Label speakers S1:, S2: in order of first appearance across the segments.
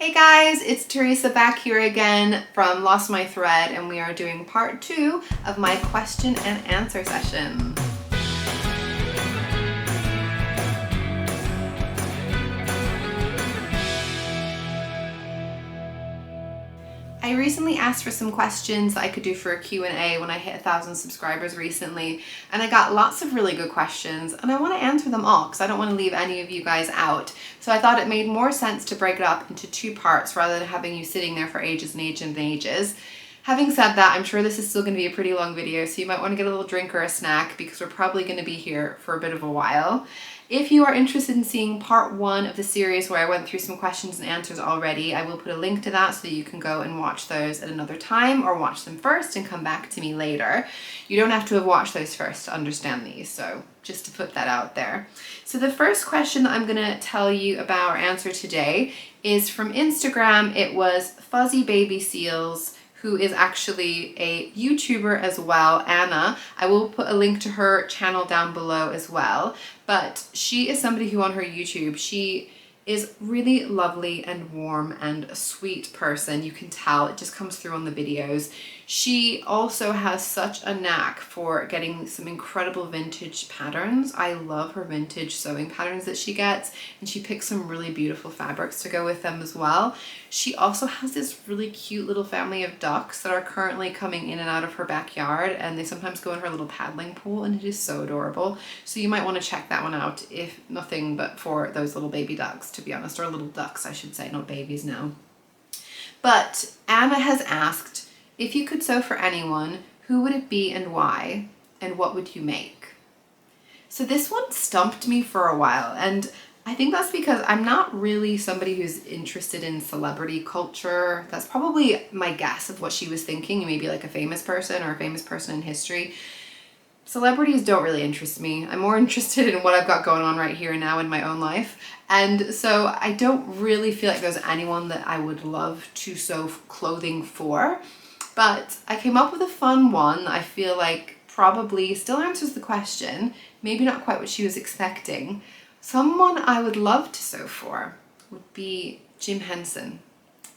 S1: Hey guys, it's Teresa back here again from Lost My Thread, and we are doing part 2 of my question and answer session. I recently asked for some questions that I could do for a Q&A when I hit 1,000 subscribers recently, and I got lots of really good questions, and I want to answer them all because I don't want to leave any of you guys out. So I thought it made more sense to break it up into 2 parts rather than having you sitting there for ages and ages and ages. Having said that, I'm sure this is still going to be a pretty long video, so you might want to get a little drink or a snack because we're probably going to be here for a bit of a while. If you are interested in seeing part 1 of the series where I went through some questions and answers already, I will put a link to that so that you can go and watch those at another time or watch them first and come back to me later. You don't have to have watched those first to understand these, so just to put that out there. So the first question that I'm going to tell you about or answer today is from Instagram. It was Fuzzy Baby Seals, who is actually a YouTuber as well, Anna. I will put a link to her channel down below as well. But she is somebody who on her YouTube, she is really lovely and warm and a sweet person. You can tell, it just comes through on the videos. She also has such a knack for getting some incredible vintage patterns. I love her vintage sewing patterns that she gets, and she picks some really beautiful fabrics to go with them as well. She also has this really cute little family of ducks that are currently coming in and out of her backyard, and they sometimes go in her little paddling pool, and it is so adorable. So you might want to check that one out, if nothing but for those little baby ducks, to be honest, or little ducks I should say, not babies now. But Anna has asked, if you could sew for anyone, who would it be and why? And what would you make? So this one stumped me for a while, and I think that's because I'm not really somebody who's interested in celebrity culture. That's probably my guess of what she was thinking, maybe like a famous person or a famous person in history. Celebrities don't really interest me. I'm more interested in what I've got going on right here and now in my own life. And so I don't really feel like there's anyone that I would love to sew clothing for. But I came up with a fun one that I feel like probably still answers the question, maybe not quite what she was expecting. Someone I would love to sew for would be Jim Henson,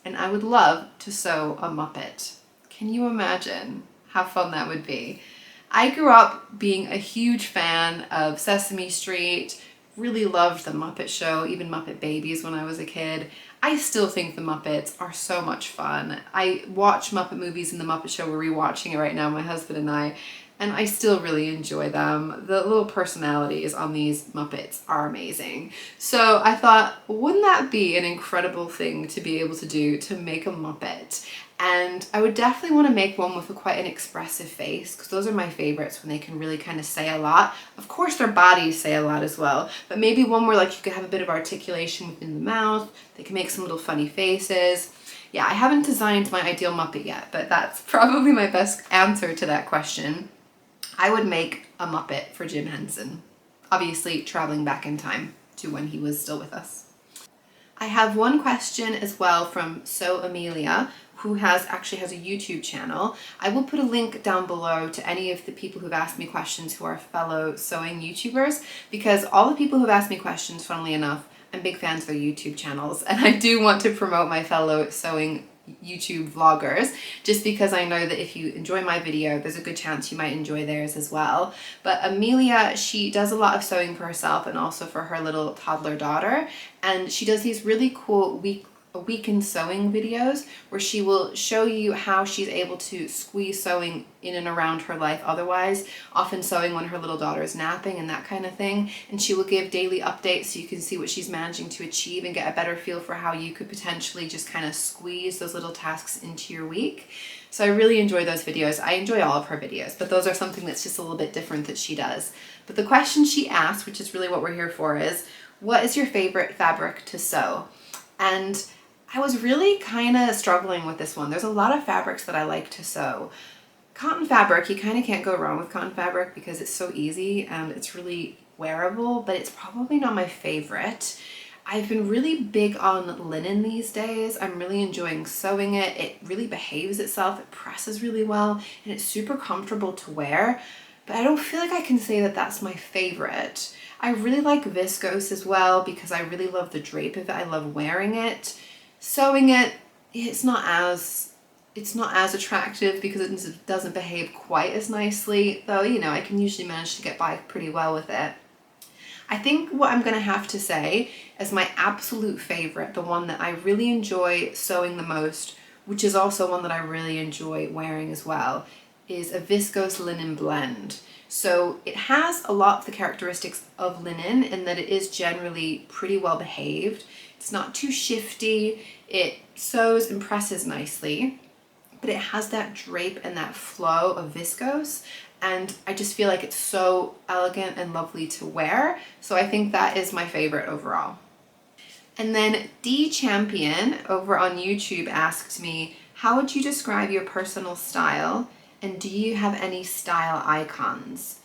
S1: and I would love to sew a Muppet. Can you imagine how fun that would be? I grew up being a huge fan of Sesame Street, really loved the Muppet Show, even Muppet Babies when I was a kid. I still think the Muppets are so much fun. I watch Muppet movies in the Muppet Show. We're rewatching it right now, my husband and I still really enjoy them. The little personalities on these Muppets are amazing. So I thought, wouldn't that be an incredible thing to be able to do, to make a Muppet? And I would definitely want to make one with quite an expressive face, because those are my favorites, when they can really kind of say a lot. Of course their bodies say a lot as well, but maybe one where like you could have a bit of articulation within the mouth, they can make some little funny faces. Yeah, I haven't designed my ideal Muppet yet, but that's probably my best answer to that question. I would make a Muppet for Jim Henson, obviously traveling back in time to when he was still with us. I have one question as well from Amelia, who actually has a YouTube channel. I will put a link down below to any of the people who've asked me questions who are fellow sewing YouTubers, because all the people who've asked me questions, funnily enough, I'm big fans of their YouTube channels, and I do want to promote my fellow sewing YouTube vloggers, just because I know that if you enjoy my video, there's a good chance you might enjoy theirs as well. But Amelia, she does a lot of sewing for herself and also for her little toddler daughter, and she does these really cool week in sewing videos where she will show you how she's able to squeeze sewing in and around her life otherwise, often sewing when her little daughter is napping and that kind of thing. And she will give daily updates so you can see what she's managing to achieve and get a better feel for how you could potentially just kind of squeeze those little tasks into your week. So I really enjoy those videos. I enjoy all of her videos, but those are something that's just a little bit different that she does. But the question she asked, which is really what we're here for, is what is your favorite fabric to sew? And I was really kind of struggling with this one. There's a lot of fabrics that I like to sew. Cotton fabric, you kind of can't go wrong with cotton fabric because it's so easy and it's really wearable, but it's probably not my favorite. I've been really big on linen these days. I'm really enjoying sewing it. It really behaves itself. It presses really well and it's super comfortable to wear, but I don't feel like I can say that that's my favorite. I really like viscose as well because I really love the drape of it. I love wearing it. Sewing it, it's not as attractive because it doesn't behave quite as nicely, though, you know, I can usually manage to get by pretty well with it. I think what I'm gonna have to say is my absolute favorite, the one that I really enjoy sewing the most, which is also one that I really enjoy wearing as well, is a viscose linen blend. So it has a lot of the characteristics of linen in that it is generally pretty well behaved. It's not too shifty, it sews and presses nicely, but it has that drape and that flow of viscose, and I just feel like it's so elegant and lovely to wear. So I think that is my favorite overall. And then D Champion over on YouTube asked me, how would you describe your personal style? And do you have any style icons?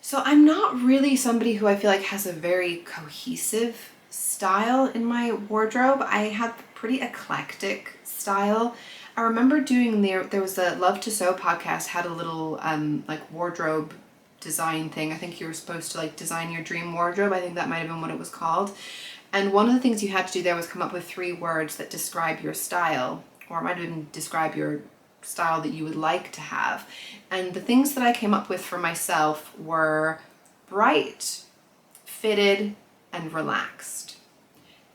S1: So I'm not really somebody who I feel like has a very cohesive style in my wardrobe. I have pretty eclectic style. I remember doing there was a Love to Sew podcast had a little like wardrobe design thing. I think you were supposed to like design your dream wardrobe. I think that might have been what it was called. And one of the things you had to do there was come up with 3 words that describe your style, or it might have been describe your style that you would like to have. And the things that I came up with for myself were bright, fitted, and relaxed.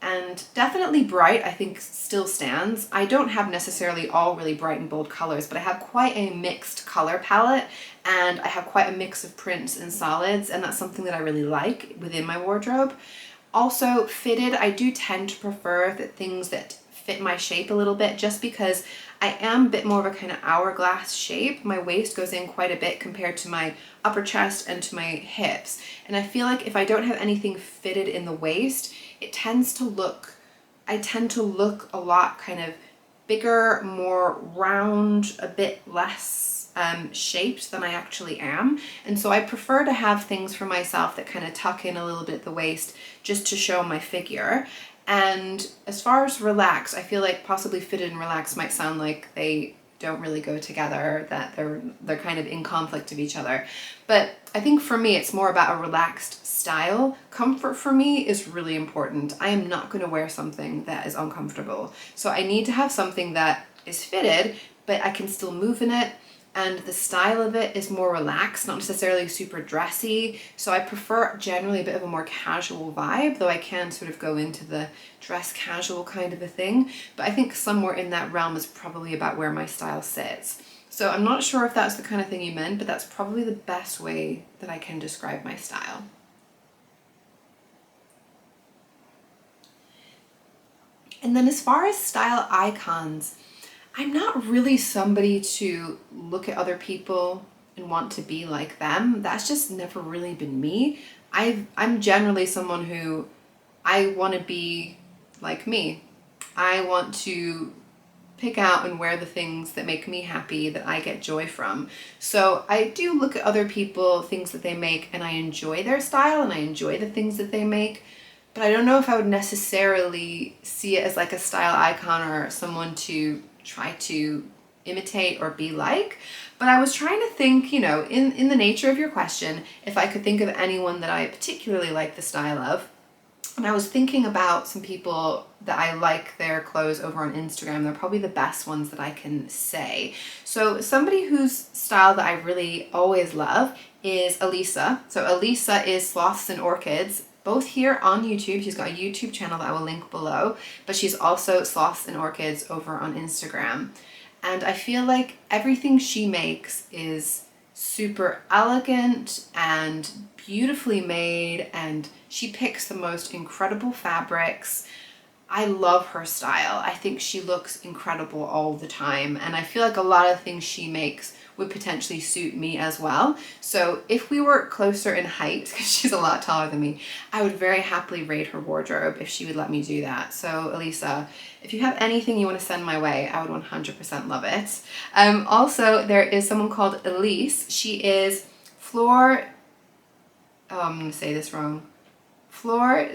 S1: And definitely bright, I think, still stands. I don't have necessarily all really bright and bold colors, but I have quite a mixed color palette, and I have quite a mix of prints and solids, and that's something that I really like within my wardrobe. Also, fitted, I do tend to prefer the things that fit my shape a little bit, just because I am a bit more of a kind of hourglass shape. My waist goes in quite a bit compared to my upper chest and to my hips. And I feel like if I don't have anything fitted in the waist, I tend to look a lot kind of bigger, more round, a bit less shaped than I actually am. And so I prefer to have things for myself that kind of tuck in a little bit at the waist just to show my figure. And as far as relaxed, I feel like possibly fitted and relaxed might sound like they don't really go together, that they're kind of in conflict of each other. But I think for me, it's more about a relaxed style. Comfort for me is really important. I am not going to wear something that is uncomfortable. So I need to have something that is fitted, but I can still move in it. And the style of it is more relaxed, not necessarily super dressy. So I prefer generally a bit of a more casual vibe, though I can sort of go into the dress casual kind of a thing. But I think somewhere in that realm is probably about where my style sits. So I'm not sure if that's the kind of thing you meant, but that's probably the best way that I can describe my style. And then as far as style icons, I'm not really somebody to look at other people and want to be like them. That's just never really been me. I'm generally someone who I want to be like me. I want to pick out and wear the things that make me happy, that I get joy from. So I do look at other people, things that they make, and I enjoy their style and I enjoy the things that they make. But I don't know if I would necessarily see it as like a style icon or someone to try to imitate or be like. But I was trying to think, you know, in the nature of your question, if I could think of anyone that I particularly like the style of. And I was thinking about some people that I like their clothes over on Instagram. They're probably the best ones that I can say. So somebody whose style that I really always love is Alisa. So Alisa is Sloths and Orchids, both here on YouTube. She's got a YouTube channel that I will link below, but she's also Sloths and Orchids over on Instagram. And I feel like everything she makes is super elegant and beautifully made, and she picks the most incredible fabrics. I love her style. I think she looks incredible all the time, and I feel like a lot of things she makes would potentially suit me as well. So if we were closer in height, because she's a lot taller than me, I would very happily raid her wardrobe if she would let me do that. So Alisa, if you have anything you want to send my way, I would 100% love it. Also, there is someone called Elise. She is I'm gonna say this wrong. Fleur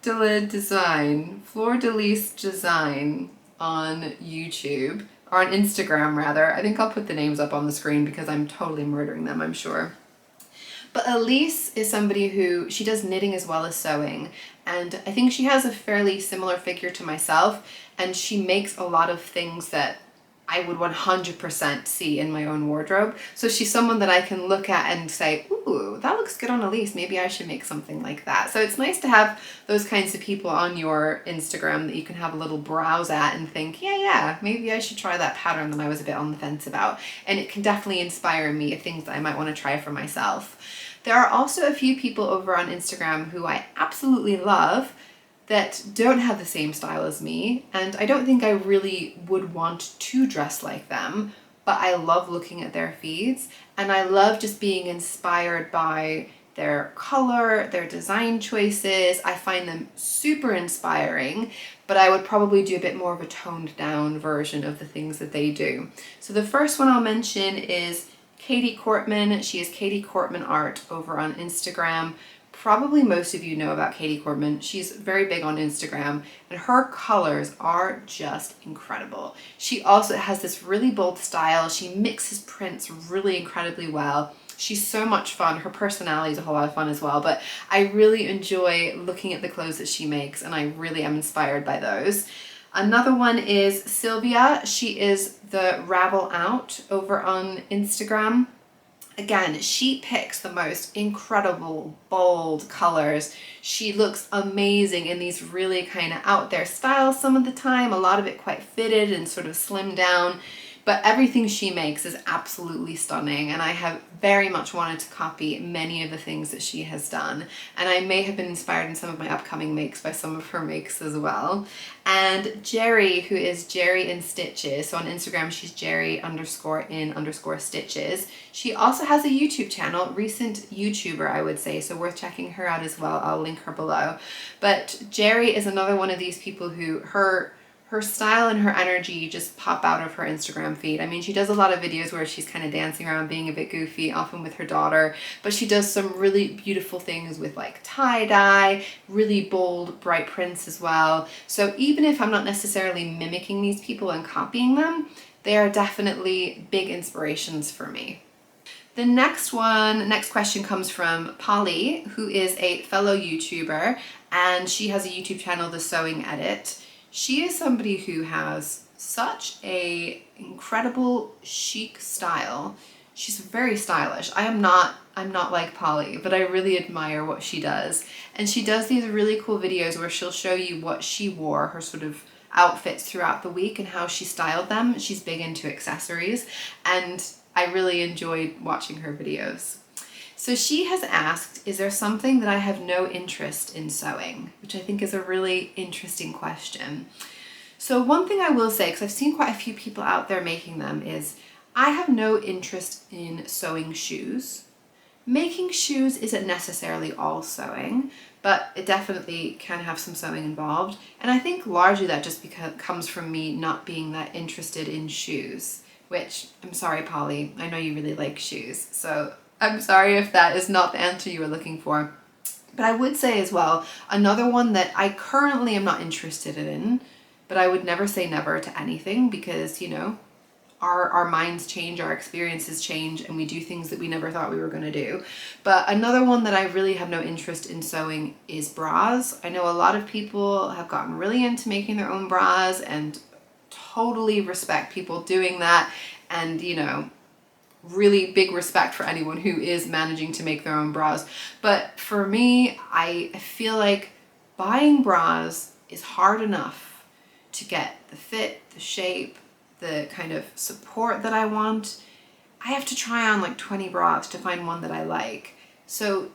S1: de Lis Design on YouTube, or on Instagram rather. I think I'll put the names up on the screen because I'm totally murdering them, I'm sure. But Elise is somebody who, she does knitting as well as sewing, And I think she has a fairly similar figure to myself, and she makes a lot of things that I would 100% see in my own wardrobe. So she's someone that I can look at and say, ooh, that looks good on Alisa. Maybe I should make something like that. So it's nice to have those kinds of people on your Instagram that you can have a little browse at and think, yeah, maybe I should try that pattern that I was a bit on the fence about. And it can definitely inspire me of things that I might want to try for myself. There are also a few people over on Instagram who I absolutely love that don't have the same style as me, and I don't think I really would want to dress like them, but I love looking at their feeds, and I love just being inspired by their color, their design choices. I find them super inspiring, but I would probably do a bit more of a toned down version of the things that they do. So the first one I'll mention is Katie Cortman. She is Katie Cortman Art over on Instagram. Probably most of you know about Katie Cortman. She's very big on Instagram, and her colors are just incredible. She also has this really bold style. She mixes prints really incredibly well. She's so much fun. Her personality is a whole lot of fun as well, but I really enjoy looking at the clothes that she makes, and I really am inspired by those. Another one is Sylvia. She is the Rabble Out over on Instagram. Again, she picks the most incredible, bold colors. She looks amazing in these really kind of out there styles some of the time, a lot of it quite fitted and sort of slimmed down. But everything she makes is absolutely stunning, and I have very much wanted to copy many of the things that she has done. And I may have been inspired in some of my upcoming makes by some of her makes as well. And Jerry, who is Jerry in Stitches, so on Instagram she's Jerry_in_stitches. She also has a YouTube channel, recent YouTuber I would say, so worth checking her out as well. I'll link her below. But Jerry is another one of these people who her style and her energy just pop out of her Instagram feed. I mean, she does a lot of videos where she's kind of dancing around being a bit goofy, often with her daughter, but she does some really beautiful things with like tie-dye, really bold, bright prints as well. So even if I'm not necessarily mimicking these people and copying them, they are definitely big inspirations for me. The next question comes from Polly, who is a fellow YouTuber, and she has a YouTube channel, The Sewing Edit. She is somebody who has such a incredible chic style. She's very stylish. I'm not like Polly, but I really admire what she does. And she does these really cool videos where she'll show you what she wore, her sort of outfits throughout the week and how she styled them. She's big into accessories, and I really enjoyed watching her videos. So she has asked, is there something that I have no interest in sewing? Which I think is a really interesting question. So one thing I will say, because I've seen quite a few people out there making them, is I have no interest in sewing shoes. Making shoes isn't necessarily all sewing, but it definitely can have some sewing involved. And I think largely that just comes from me not being that interested in shoes, which I'm sorry, Polly, I know you really like shoes. So I'm sorry if that is not the answer you were looking for. But I would say as well, another one that I currently am not interested in, but I would never say never to anything because, you know, our minds change, our experiences change, and we do things that we never thought we were going to do. But another one that I really have no interest in sewing is bras. I know a lot of people have gotten really into making their own bras, and totally respect people doing that, and, you know, really big respect for anyone who is managing to make their own bras. But for me, I feel like buying bras is hard enough to get the fit, the shape, the kind of support that I want. I have to try on like 20 bras to find one that I like. So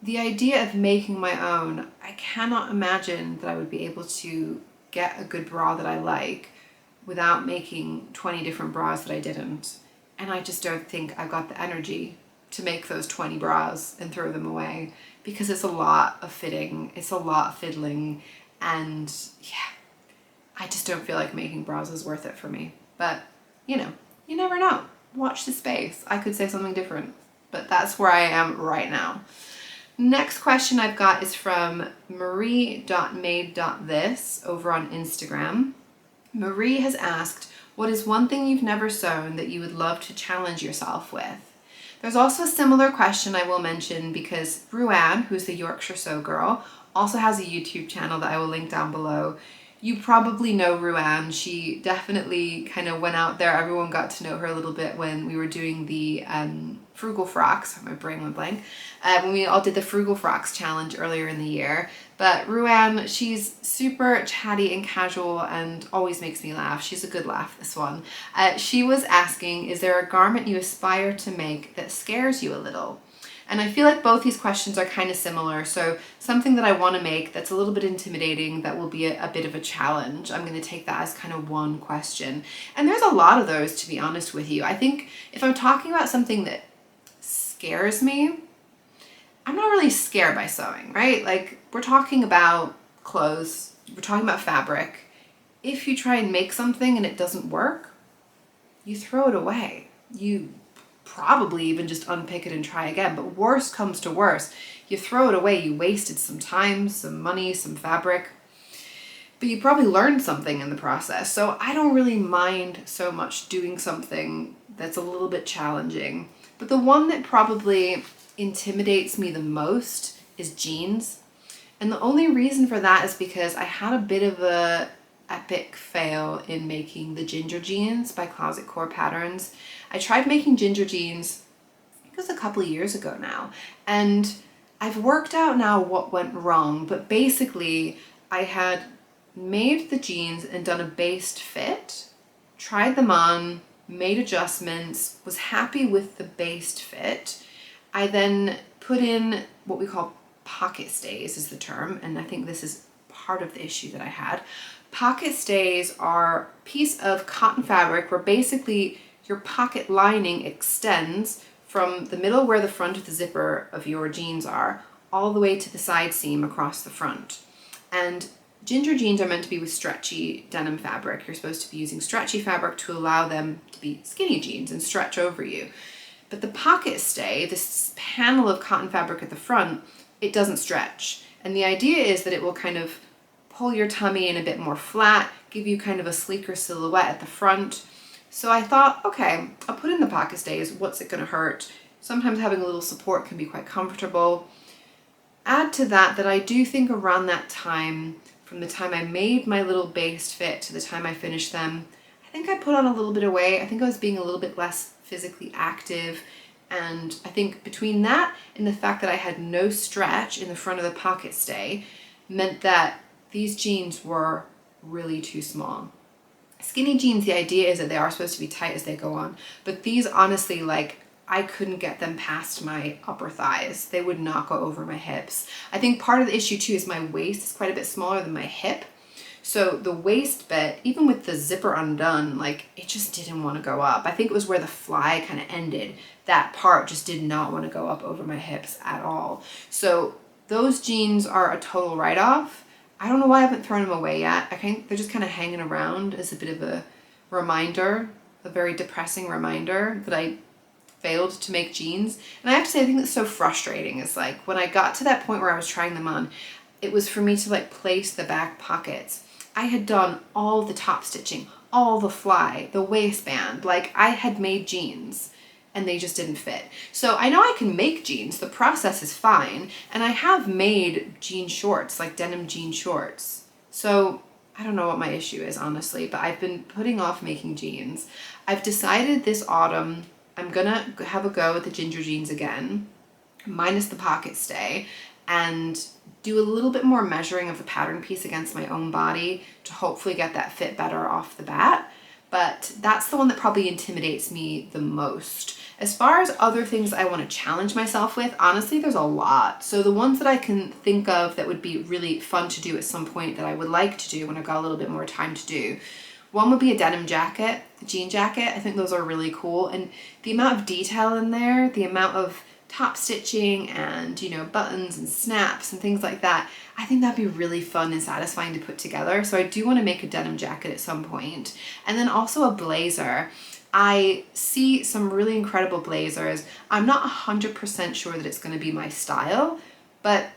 S1: the idea of making my own, I cannot imagine that I would be able to get a good bra that I like without making 20 different bras that I didn't. And I just don't think I've got the energy to make those 20 bras and throw them away, because it's a lot of fitting, it's a lot of fiddling, and yeah, I just don't feel like making bras is worth it for me. But, you know, you never know. Watch the space. I could say something different, but that's where I am right now. Next question I've got is from marie.made.this over on Instagram. Marie has asked, what is one thing you've never sewn that you would love to challenge yourself with? There's also a similar question I will mention because Ruan, who's the Yorkshire Sew Girl, also has a YouTube channel that I will link down below. You probably know Ruan. She definitely kind of went out there. Everyone got to know her a little bit when we were doing the Frugal Frocks. My brain went blank. When we all did the Frugal Frocks challenge earlier in the year. But Ruan, she's super chatty and casual and always makes me laugh. She's a good laugh, this one. She was asking, is there a garment you aspire to make that scares you a little? And I feel like both these questions are kind of similar. So something that I want to make that's a little bit intimidating, that will be a bit of a challenge. I'm going to take that as kind of one question. And there's a lot of those, to be honest with you. I think if I'm talking about something that scares me, I'm not really scared by sewing, right? Like, we're talking about clothes, we're talking about fabric. If you try and make something and it doesn't work, you throw it away. You probably even just unpick it and try again. But worst comes to worst, you throw it away. You wasted some time, some money, some fabric, but you probably learned something in the process. So I don't really mind so much doing something that's a little bit challenging. But the one that probably intimidates me the most is jeans. And the only reason for that is because I had a bit of a epic fail in making the ginger jeans by Closet Core Patterns. I tried making ginger jeans, I think it was a couple of years ago now, and I've worked out now what went wrong, but basically I had made the jeans and done a based fit, tried them on, made adjustments, was happy with the based fit. I then put in what we call pocket stays is the term, and I think this is part of the issue that I had. Pocket stays are a piece of cotton fabric where basically your pocket lining extends from the middle where the front of the zipper of your jeans are all the way to the side seam across the front. And ginger jeans are meant to be with stretchy denim fabric. You're supposed to be using stretchy fabric to allow them to be skinny jeans and stretch over you. But the pocket stay, this panel of cotton fabric at the front, it doesn't stretch. And the idea is that it will kind of pull your tummy in a bit more flat, give you kind of a sleeker silhouette at the front. So I thought, okay, I'll put in the pocket stays. What's it going to hurt? Sometimes having a little support can be quite comfortable. Add to that I do think around that time, from the time I made my little based fit to the time I finished them, I think I put on a little bit of weight. I think I was being a little bit less physically active. And I think between that and the fact that I had no stretch in the front of the pocket stay meant that these jeans were really too small. Skinny jeans, the idea is that they are supposed to be tight as they go on, but these honestly, like, I couldn't get them past my upper thighs. They would not go over my hips. I think part of the issue too is my waist is quite a bit smaller than my hip. So the waist bit, even with the zipper undone, like, it just didn't want to go up. I think it was where the fly kind of ended. That part just did not want to go up over my hips at all. So those jeans are a total write-off. I don't know why I haven't thrown them away yet. I think they're just kind of hanging around as a bit of a reminder, a very depressing reminder that I failed to make jeans. And I have to say, I think that's so frustrating. It's like when I got to that point where I was trying them on, it was for me to like place the back pockets. I had done all the top stitching, all the fly, the waistband, like I had made jeans and they just didn't fit. So I know I can make jeans, the process is fine, and I have made jean shorts, like denim jean shorts. So I don't know what my issue is, honestly, but I've been putting off making jeans. I've decided this autumn I'm gonna have a go at the ginger jeans again, minus the pocket stay, and do a little bit more measuring of the pattern piece against my own body to hopefully get that fit better off the bat. But that's the one that probably intimidates me the most. As far as other things I want to challenge myself with, honestly, there's a lot. So the ones that I can think of that would be really fun to do at some point that I would like to do when I've got a little bit more time to do, one would be a denim jacket, a jean jacket. I think those are really cool. And the amount of detail in there, the amount of top stitching and, you know, buttons and snaps and things like that, I think that'd be really fun and satisfying to put together. So I do want to make a denim jacket at some point. And then also a blazer. I see some really incredible blazers. I'm not 100% sure that it's going to be my style, but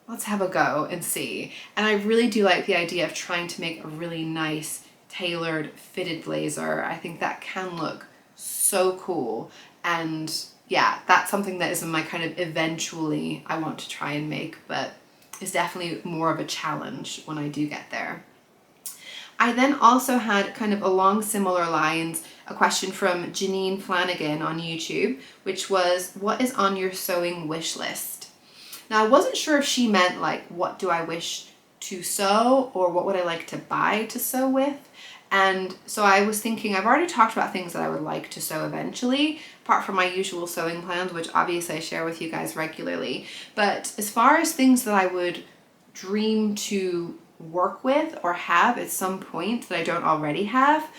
S1: let's have a go and see. And I really do like the idea of trying to make a really nice, tailored, fitted blazer. I think that can look so cool. And yeah, that's something that is in my kind of eventually I want to try and make, but is definitely more of a challenge when I do get there. I then also had, kind of along similar lines, a question from Janine Flanagan on YouTube, which was, what is on your sewing wish list? Now, I wasn't sure if she meant like, what do I wish to sew, or what would I like to buy to sew with? And so I was thinking, I've already talked about things that I would like to sew eventually, apart from my usual sewing plans, which obviously I share with you guys regularly. But as far as things that I would dream to work with or have at some point that I don't already have,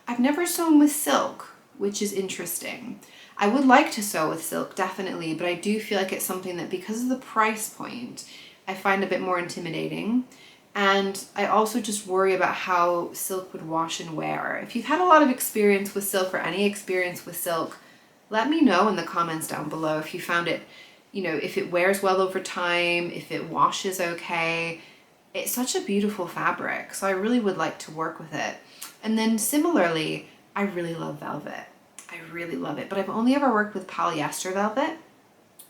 S1: I've never sewn with silk, which is interesting. I would like to sew with silk, definitely, but I do feel like it's something that, because of the price point, I find a bit more intimidating. And I also just worry about how silk would wash and wear. If you've had a lot of experience with silk, or any experience with silk, let me know in the comments down below if you found it, if it wears well over time, if it washes okay. It's such a beautiful fabric, so I really would like to work with it. And then similarly, I really love velvet. I really love it, but I've only ever worked with polyester velvet.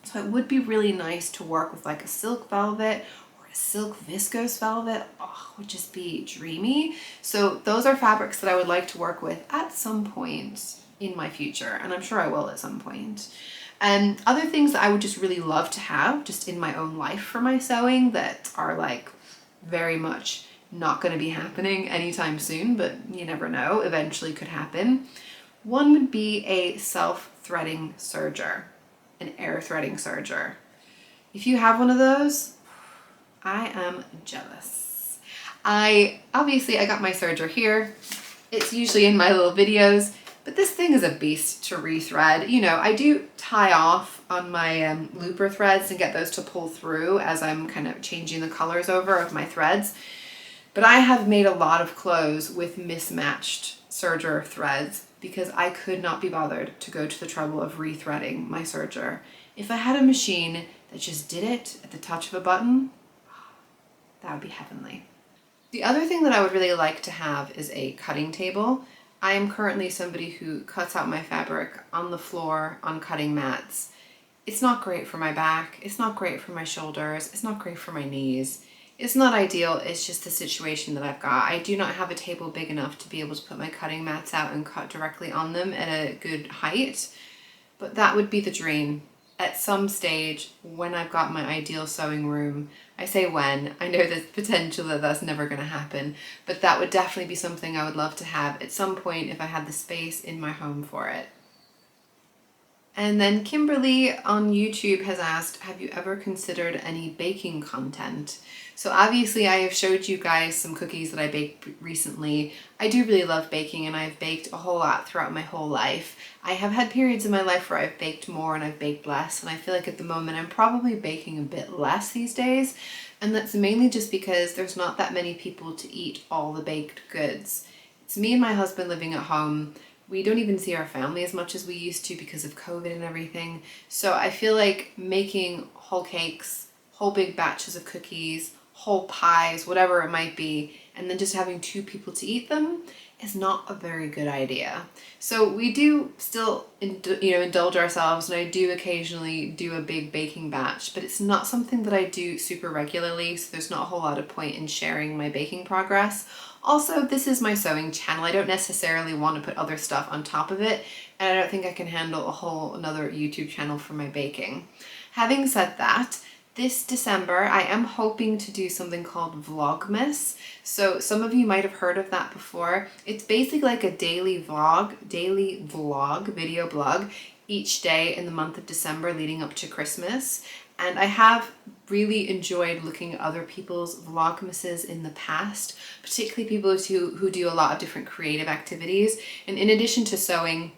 S1: So it would be really nice to work with like a silk velvet or a silk viscose velvet. Oh, it would just be dreamy. So those are fabrics that I would like to work with at some point in my future, and I'm sure I will at some point. And other things that I would just really love to have just in my own life for my sewing that are like very much not going to be happening anytime soon, but you never know, eventually could happen. One would be a self-threading serger, an air threading serger. If you have one of those, I am jealous. I got my serger here. It's usually in my little videos, but this thing is a beast to rethread. I do tie off on my looper threads and get those to pull through as I'm kind of changing the colors over of my threads. But I have made a lot of clothes with mismatched serger threads because I could not be bothered to go to the trouble of rethreading my serger. If I had a machine that just did it at the touch of a button, that would be heavenly. The other thing that I would really like to have is a cutting table. I am currently somebody who cuts out my fabric on the floor on cutting mats. It's not great for my back, it's not great for my shoulders, it's not great for my knees. It's not ideal, it's just the situation that I've got. I do not have a table big enough to be able to put my cutting mats out and cut directly on them at a good height, but that would be the dream. At some stage, when I've got my ideal sewing room, I say when, I know there's potential that that's never going to happen, but that would definitely be something I would love to have at some point if I had the space in my home for it. And then Kimberly on YouTube has asked, have you ever considered any baking content? So obviously I have showed you guys some cookies that I baked recently. I do really love baking, and I've baked a whole lot throughout my whole life. I have had periods in my life where I've baked more and I've baked less, and I feel like at the moment I'm probably baking a bit less these days. And that's mainly just because there's not that many people to eat all the baked goods. It's me and my husband living at home. We don't even see our family as much as we used to because of COVID and everything. So I feel like making whole cakes, whole big batches of cookies, whole pies, whatever it might be, and then just having 2 people to eat them is not a very good idea. So we do still indulge ourselves, and I do occasionally do a big baking batch, but it's not something that I do super regularly, so there's not a whole lot of point in sharing my baking progress. Also, this is my sewing channel. I don't necessarily want to put other stuff on top of it, and I don't think I can handle a whole another YouTube channel for my baking. Having said that, this December, I am hoping to do something called Vlogmas. So some of you might have heard of that before. It's basically like a daily vlog, video blog each day in the month of December leading up to Christmas. And I have really enjoyed looking at other people's Vlogmases in the past, particularly people who do a lot of different creative activities. And in addition to sewing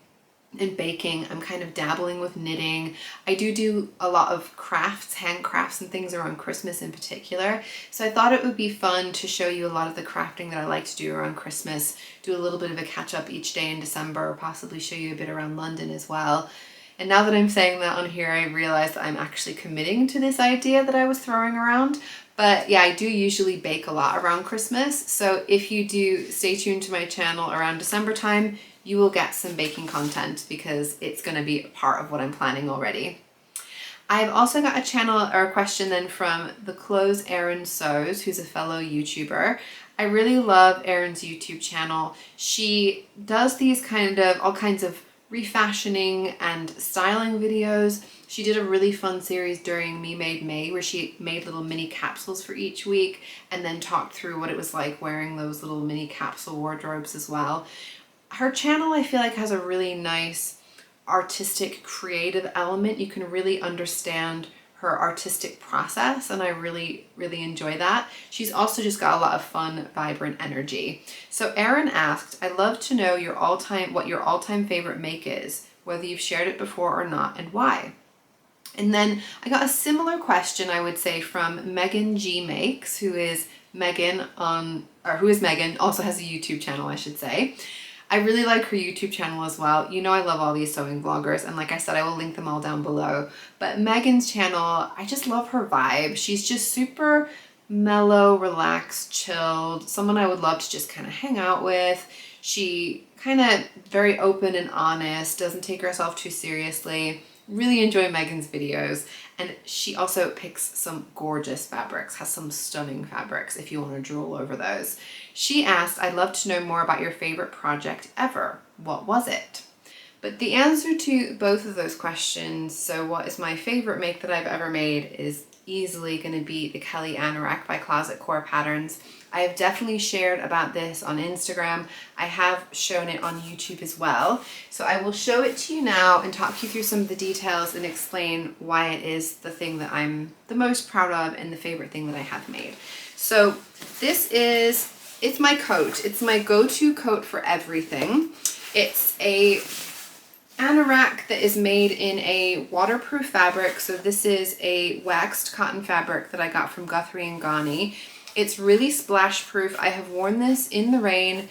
S1: and baking, I'm kind of dabbling with knitting. I do a lot of crafts, handcrafts and things around Christmas in particular. So I thought it would be fun to show you a lot of the crafting that I like to do around Christmas, do a little bit of a catch up each day in December, or possibly show you a bit around London as well. And now that I'm saying that on here, I realize that I'm actually committing to this idea that I was throwing around. But yeah, I do usually bake a lot around Christmas. So if you do stay tuned to my channel around December time, you will get some baking content because it's going to be a part of what I'm planning already. I've also got a channel or a question then from the Clothes Erin Sews, who's a fellow YouTuber. I really love Erin's YouTube channel. She does these all kinds of refashioning and styling videos. She did a really fun series during Me Made May where she made little mini capsules for each week and then talked through what it was like wearing those little mini capsule wardrobes as well. Her channel, I feel like, has a really nice artistic creative element. You can really understand her artistic process, and I really enjoy that. She's also just got a lot of fun, vibrant energy. So Erin asked, I'd love to know what your all-time favorite make is, whether you've shared it before or not, and why. And then I got a similar question, I would say, from Megan G Makes, who is Megan, also has a YouTube channel, I should say. I really like her YouTube channel as well. You know I love all these sewing vloggers, and like I said, I will link them all down below. But Megan's channel, I just love her vibe. She's just super mellow, relaxed, chilled, someone I would love to just kind of hang out with. She kind of very open and honest, doesn't take herself too seriously. Really enjoy Megan's videos, and she also picks some gorgeous fabrics, has some stunning fabrics if you want to drool over those. She asked, I'd love to know more about your favorite project ever. What was it? But the answer to both of those questions, so what is my favorite make that I've ever made, is easily going to be the Kelly Anorak by Closet Core Patterns. I have definitely shared about this on Instagram. I have shown it on YouTube as well. So I will show it to you now and talk you through some of the details and explain why it is the thing that I'm the most proud of and the favorite thing that I have made. So it's my coat. It's my go-to coat for everything. It's a anorak that is made in a waterproof fabric. So this is a waxed cotton fabric that I got from Guthrie and Ghani. It's really splash proof. I have worn this in the rain,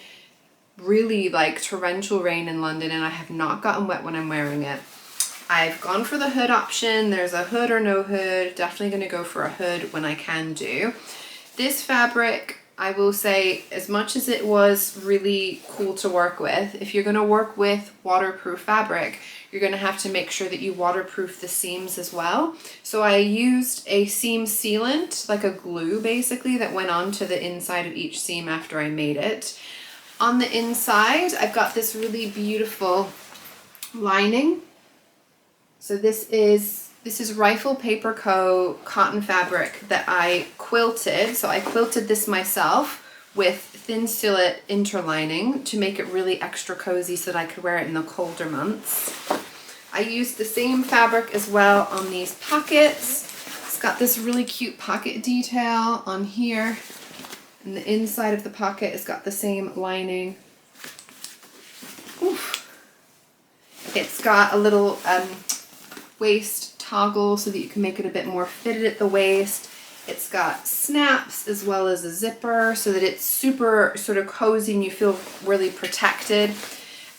S1: really like torrential rain in London, and I have not gotten wet when I'm wearing it. I've gone for the hood option. There's a hood or no hood. Definitely going to go for a hood when I can do. This fabric, I will say, as much as it was really cool to work with, if you're going to work with waterproof fabric, you're going to have to make sure that you waterproof the seams as well. So I used a seam sealant, like a glue basically, that went onto the inside of each seam after I made it. On the inside, I've got this really beautiful lining. So this is Rifle Paper Co. cotton fabric that I quilted. So I quilted this myself with thin sillet interlining to make it really extra cozy so that I could wear it in the colder months. I used the same fabric as well on these pockets. It's got this really cute pocket detail on here. And the inside of the pocket has got the same lining. Oof. It's got a little waist toggle so that you can make it a bit more fitted at the waist. It's got snaps as well as a zipper so that it's super sort of cozy and you feel really protected.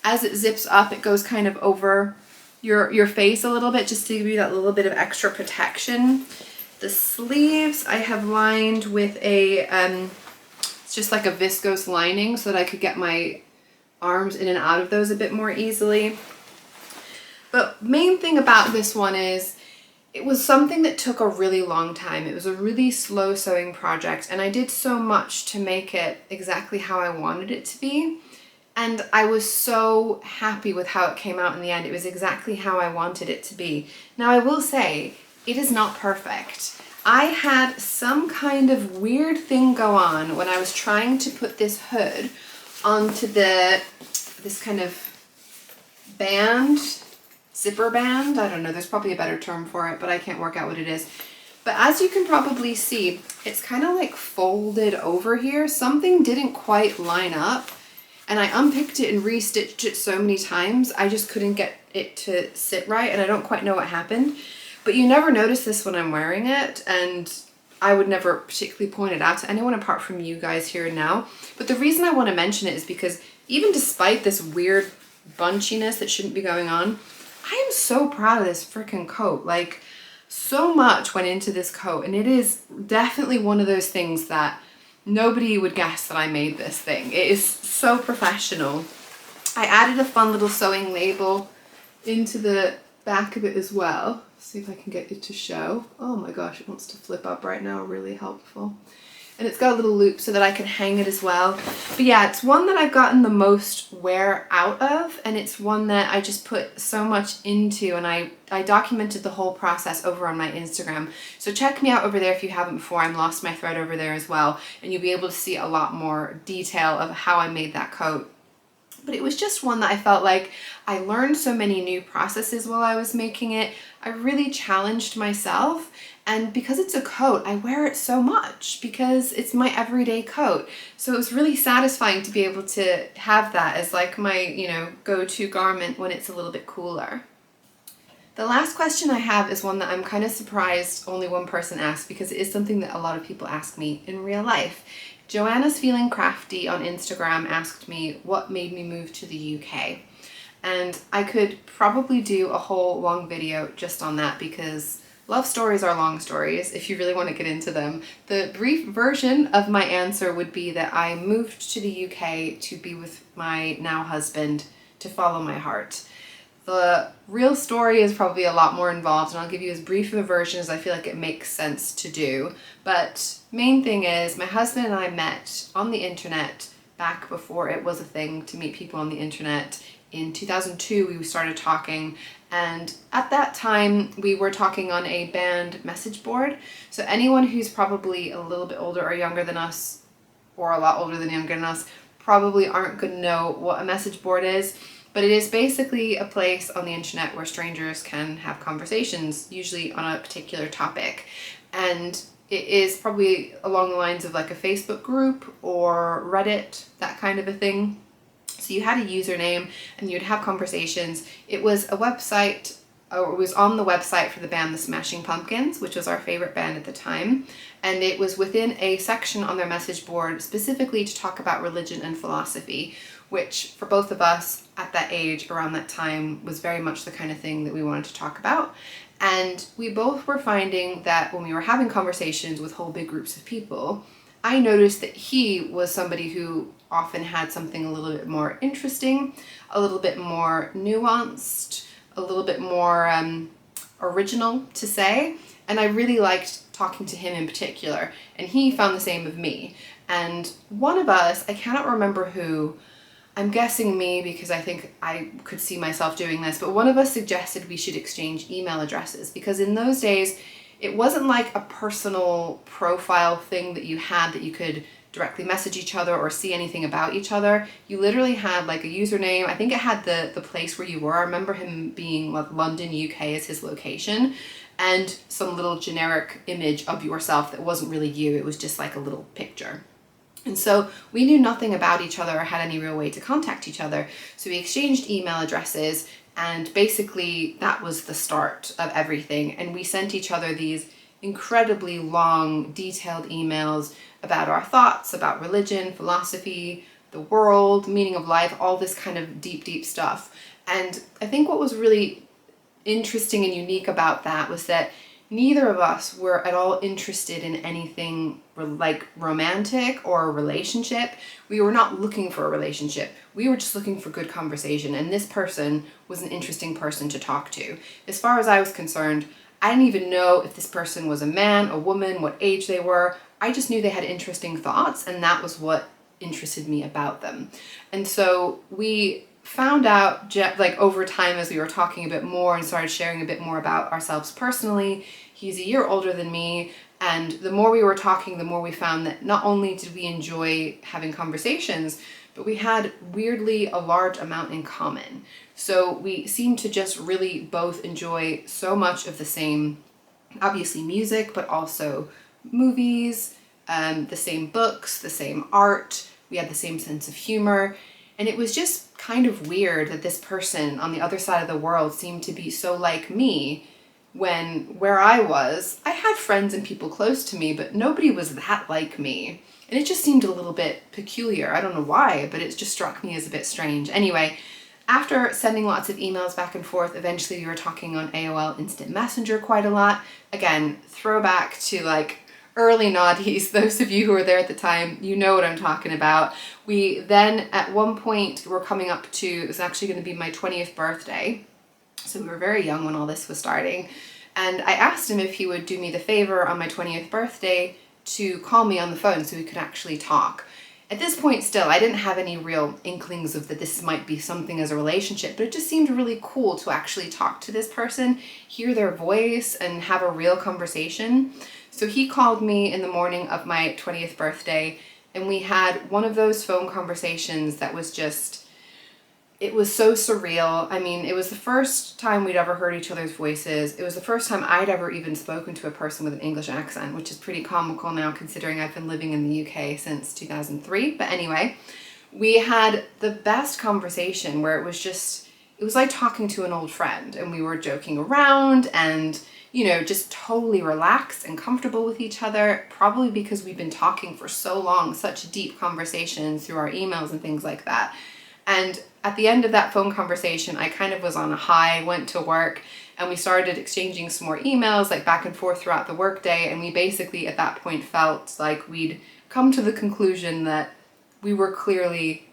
S1: As it zips up, it goes kind of over your face a little bit just to give you that little bit of extra protection. The sleeves I have lined with a, it's just like a viscose lining so that I could get my arms in and out of those a bit more easily. But main thing about this one is it was something that took a really long time. It was a really slow sewing project, and I did so much to make it exactly how I wanted it to be. And I was so happy with how it came out in the end. It was exactly how I wanted it to be. Now I will say, it is not perfect. I had some kind of weird thing go on when I was trying to put this hood onto this kind of band, zipper band. I don't know, there's probably a better term for it, but I can't work out what it is. But as you can probably see, it's kind of like folded over here. Something didn't quite line up, and I unpicked it and restitched it so many times, I just couldn't get it to sit right, and I don't quite know what happened. But you never notice this when I'm wearing it, and I would never particularly point it out to anyone apart from you guys here and now. But the reason I want to mention it is because even despite this weird bunchiness that shouldn't be going on, I am so proud of this freaking coat. Like, so much went into this coat, and it is definitely one of those things that nobody would guess that I made this thing. It is so professional. I added a fun little sewing label into the back of it as well. See if I can get it to show. Oh my gosh, it wants to flip up right now, really helpful. And it's got a little loop so that I can hang it as well. But yeah, it's one that I've gotten the most wear out of, and it's one that I just put so much into, and I documented the whole process over on my Instagram. So check me out over there if you haven't before. I'm Lost My Thread over there as well, and you'll be able to see a lot more detail of how I made that coat. But it was just one that I felt like I learned so many new processes while I was making it. I really challenged myself, and because it's a coat, I wear it so much because it's my everyday coat. So it was really satisfying to be able to have that as like my, you know, go-to garment when it's a little bit cooler. The last question I have is one that I'm kind of surprised only one person asked, because it is something that a lot of people ask me in real life. Joanna's Feeling Crafty on Instagram asked me what made me move to the UK. And I could probably do a whole long video just on that, because love stories are long stories if you really want to get into them. The brief version of my answer would be that I moved to the UK to be with my now husband, to follow my heart. The real story is probably a lot more involved, and I'll give you as brief of a version as I feel like it makes sense to do. But main thing is, my husband and I met on the internet back before it was a thing to meet people on the internet. In 2002 we started talking, and at that time we were talking on a band message board. So anyone who's probably a little bit older or younger than us, or a lot older than younger than us, probably aren't going to know what a message board is. But it is basically a place on the internet where strangers can have conversations, usually on a particular topic. And it is probably along the lines of like a Facebook group or Reddit, that kind of a thing. So you had a username and you'd have conversations. It was a website, or it was on the website for the band The Smashing Pumpkins, which was our favorite band at the time. And it was within a section on their message board specifically to talk about religion and philosophy, which for both of us at that age, around that time, was very much the kind of thing that we wanted to talk about. And we both were finding that when we were having conversations with whole big groups of people, I noticed that he was somebody who often had something a little bit more interesting, a little bit more nuanced, a little bit more original to say. And I really liked talking to him in particular, and he found the same of me. And one of us, I cannot remember who, I'm guessing me because I think I could see myself doing this, but one of us suggested we should exchange email addresses, because in those days it wasn't like a personal profile thing that you had that you could directly message each other or see anything about each other. You literally had like a username. I think it had the place where you were. I remember him being like London, UK as his location, and some little generic image of yourself that wasn't really you. It was just like a little picture. And so we knew nothing about each other or had any real way to contact each other. So we exchanged email addresses, and basically that was the start of everything. And we sent each other these incredibly long, detailed emails about our thoughts, about religion, philosophy, the world, meaning of life, all this kind of deep, deep stuff. And I think what was really interesting and unique about that was that neither of us were at all interested in anything like romantic or a relationship. We were not looking for a relationship. We were just looking for good conversation, and this person was an interesting person to talk to. As far as I was concerned, I didn't even know if this person was a man, a woman, what age they were. I just knew they had interesting thoughts, and that was what interested me about them. And so we found out like over time as we were talking a bit more and started sharing a bit more about ourselves personally. He's a year older than me, and the more we were talking, the more we found that not only did we enjoy having conversations, but we had weirdly a large amount in common. So we seemed to just really both enjoy so much of the same, obviously music, but also movies, the same books, the same art. We had the same sense of humor. And it was just kind of weird that this person on the other side of the world seemed to be so like me, when where I was, I had friends and people close to me, but nobody was that like me. And it just seemed a little bit peculiar. I don't know why, but it just struck me as a bit strange. Anyway, after sending lots of emails back and forth, eventually we were talking on AOL Instant Messenger quite a lot. Again, throwback to like early noughties. Those of you who were there at the time, you know what I'm talking about. We then at one point were coming up to, it was actually going to be my 20th birthday. So we were very young when all this was starting. And I asked him if he would do me the favor on my 20th birthday to call me on the phone so we could actually talk. At this point still, I didn't have any real inklings of that this might be something as a relationship, but it just seemed really cool to actually talk to this person, hear their voice, and have a real conversation. So he called me in the morning of my 20th birthday, and we had one of those phone conversations that was just, it was so surreal. I mean, it was the first time we'd ever heard each other's voices. It was the first time I'd ever even spoken to a person with an English accent, which is pretty comical now considering I've been living in the UK since 2003. But anyway, we had the best conversation where it was like talking to an old friend, and we were joking around and, you know, just totally relaxed and comfortable with each other, probably because we've been talking for so long, such deep conversations through our emails and things like that. And at the end of that phone conversation, I kind of was on a high, went to work, and we started exchanging some more emails, like back and forth throughout the workday. And we basically at that point felt like we'd come to the conclusion that we were clearly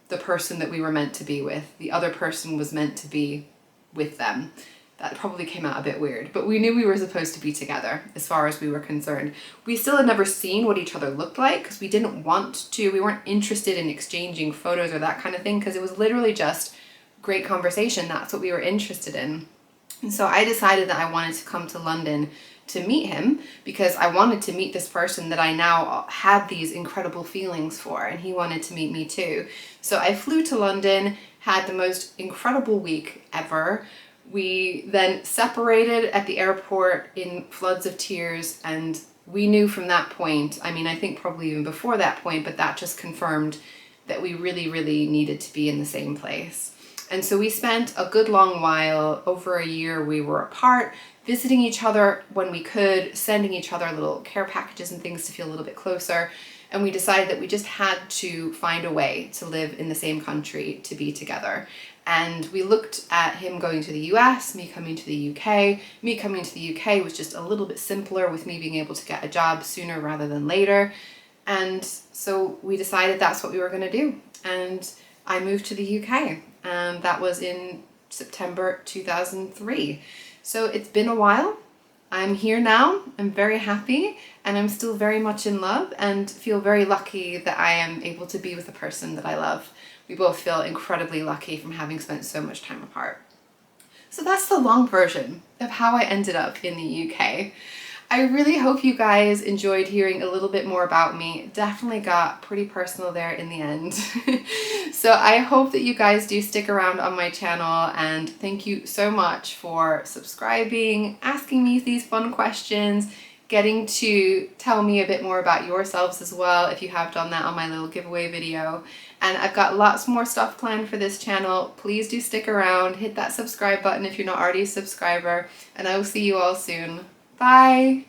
S1: the person that we were meant to be with. The other person was meant to be with them. That probably came out a bit weird, but we knew we were supposed to be together as far as we were concerned. We still had never seen what each other looked like because we didn't want to, we weren't interested in exchanging photos or that kind of thing, because it was literally just great conversation. That's what we were interested in. And so I decided that I wanted to come to London to meet him because I wanted to meet this person that I now had these incredible feelings for, and he wanted to meet me too. So I flew to London, had the most incredible week ever. We then separated at the airport in floods of tears, and we knew from that point, I mean, I think probably even before that point, but that just confirmed that we really, really needed to be in the same place. And so we spent a good long while, over a year, we were apart, visiting each other when we could, sending each other little care packages and things to feel a little bit closer. And we decided that we just had to find a way to live in the same country, to be together. And we looked at him going to the US, me coming to the UK. Me coming to the UK was just a little bit simpler, with me being able to get a job sooner rather than later. And so we decided that's what we were going to do. And I moved to the UK, and that was in September 2003. So it's been a while. I'm here now. I'm very happy, and I'm still very much in love, and feel very lucky that I am able to be with the person that I love. We both feel incredibly lucky from having spent so much time apart. So that's the long version of how I ended up in the UK. I really hope you guys enjoyed hearing a little bit more about me. It definitely got pretty personal there in the end. So I hope that you guys do stick around on my channel, and thank you so much for subscribing, asking me these fun questions, getting to tell me a bit more about yourselves as well if you have done that on my little giveaway video. And I've got lots more stuff planned for this channel. Please do stick around, hit that subscribe button if you're not already a subscriber, and I will see you all soon. Bye!